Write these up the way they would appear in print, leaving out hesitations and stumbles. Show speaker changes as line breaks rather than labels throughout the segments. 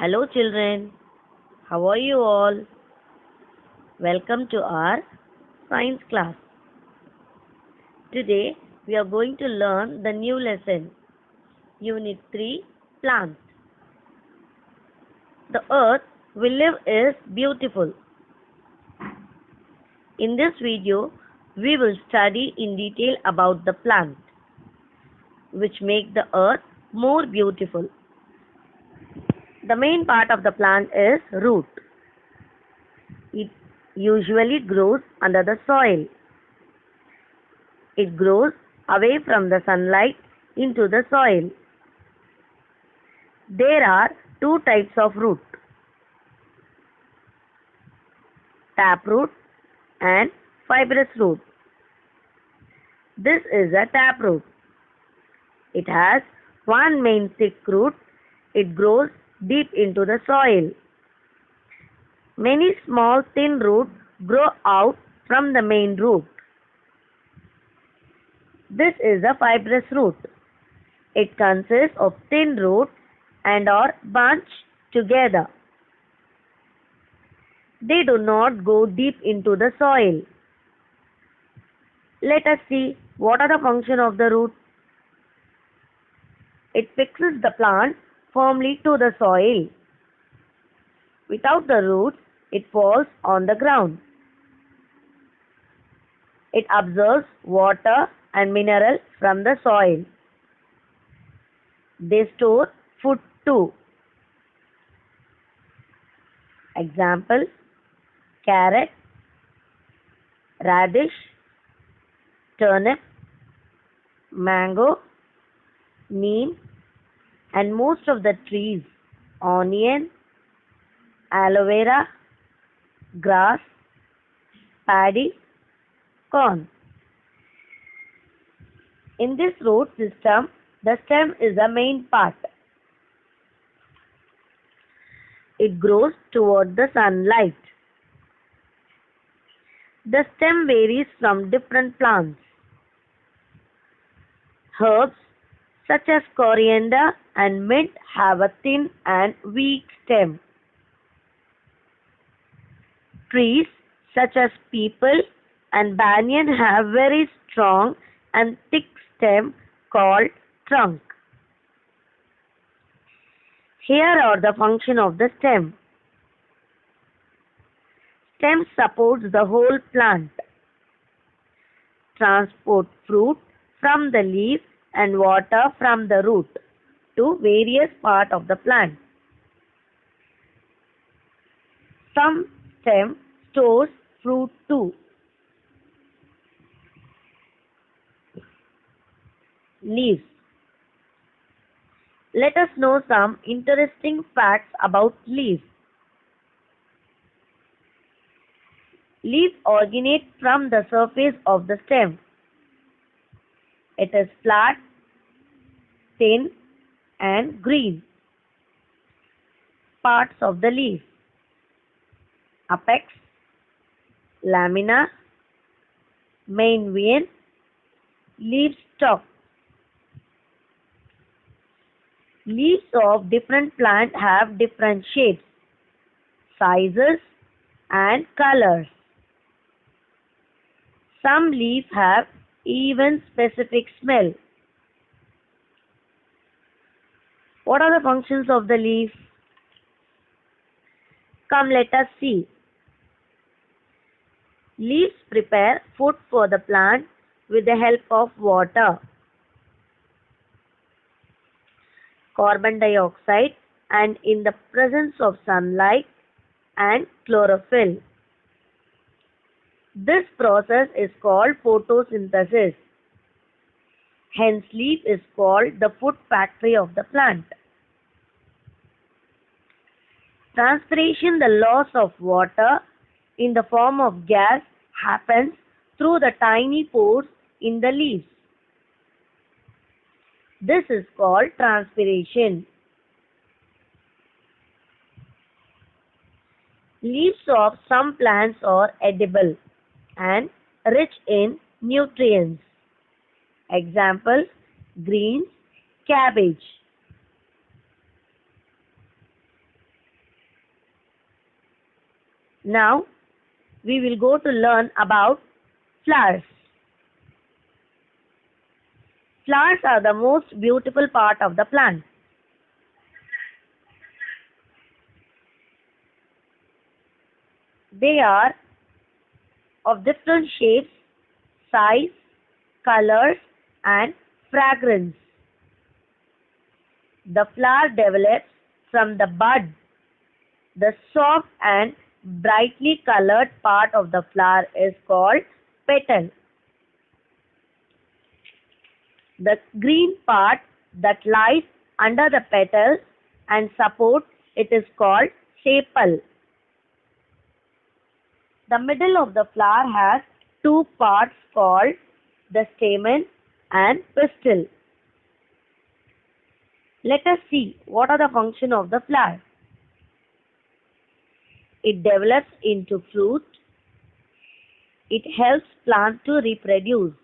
Hello children, how are you all? Welcome to our science class. Today we are going to learn the new lesson, Unit 3, Plants. The earth we live is beautiful. In this video, we will study in detail about the plant, which make the earth more beautiful. The main part of the plant is root. It usually grows under the soil. It grows away from the sunlight into the soil. There are two types of root, taproot and fibrous root. This is a taproot. It has one main thick root. It grows deep into the soil. Many small thin roots grow out from the main root. This is a fibrous root. It consists of thin roots and are bunched together. They do not go deep into the soil. Let us see what are the functions of the root. It fixes the plant firmly to the soil. Without the roots, it falls on the ground. It absorbs water and minerals from the soil. They store food too. Example: carrot, radish, turnip, mango, neem, and most of the trees, onion, aloe vera, grass, paddy, corn. In this root system, the stem is the main part. It grows toward the sunlight. The stem varies from different plants. Herbs such as coriander and mint have a thin and weak stem. Trees such as peepal and banyan have very strong and thick stem called trunk. Here are the functions of the stem. Stem supports the whole plant. Transport fruit from the leaf and water from the root to various parts of the plant. Some stem stores fruit too. Leaves. Let us know some interesting facts about leaves. Leaves originate from the surface of the stem. It is flat, thin, and green. Parts of the leaf: apex, lamina, main vein, leaf stalk. Leaves of different plants have different shapes, sizes, and colors. Some leaves have even specific smell. What are the functions of the leaf? Come, let us see. Leaves prepare food for the plant with the help of water, carbon dioxide, and in the presence of sunlight and chlorophyll. This process is called photosynthesis. Hence, leaf is called the food factory of the plant. Transpiration, the loss of water in the form of gas, happens through the tiny pores in the leaves. This is called transpiration. Leaves of some plants are edible and rich in nutrients. Example: greens, cabbage. Now we will go to learn about flowers. Flowers are the most beautiful part of the plant. They are of different shapes, size, colors, and fragrance. The flower develops from the bud. The soft and brightly colored part of the flower is called petal. The green part that lies under the petals and supports it is called sepal. The middle of the flower has two parts called the stamen and pistil. Let us see what are the functions of the flower. It develops into fruit. It helps plant to reproduce.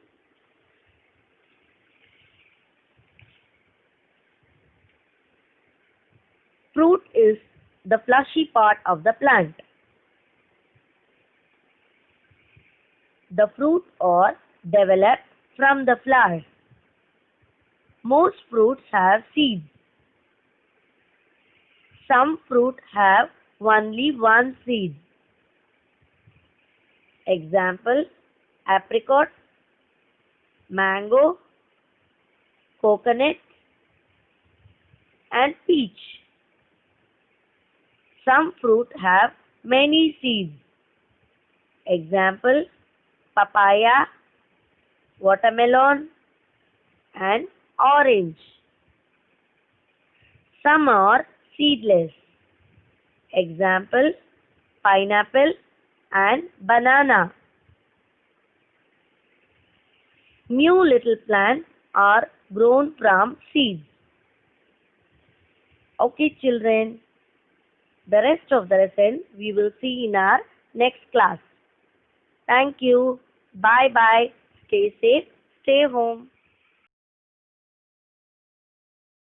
Fruit is the fleshy part of the plant. The fruit are developed from the flower. Most fruits have seeds. Some fruit have only one seed. Example: apricot, mango, coconut, and peach. Some fruit have many seeds. Example: papaya, watermelon, and orange. Some are seedless. Example: pineapple and banana. New little plants are grown from seeds. Okay, children. The rest of the lesson we will see in our next class. Thank you. Bye bye. Stay safe. Stay home.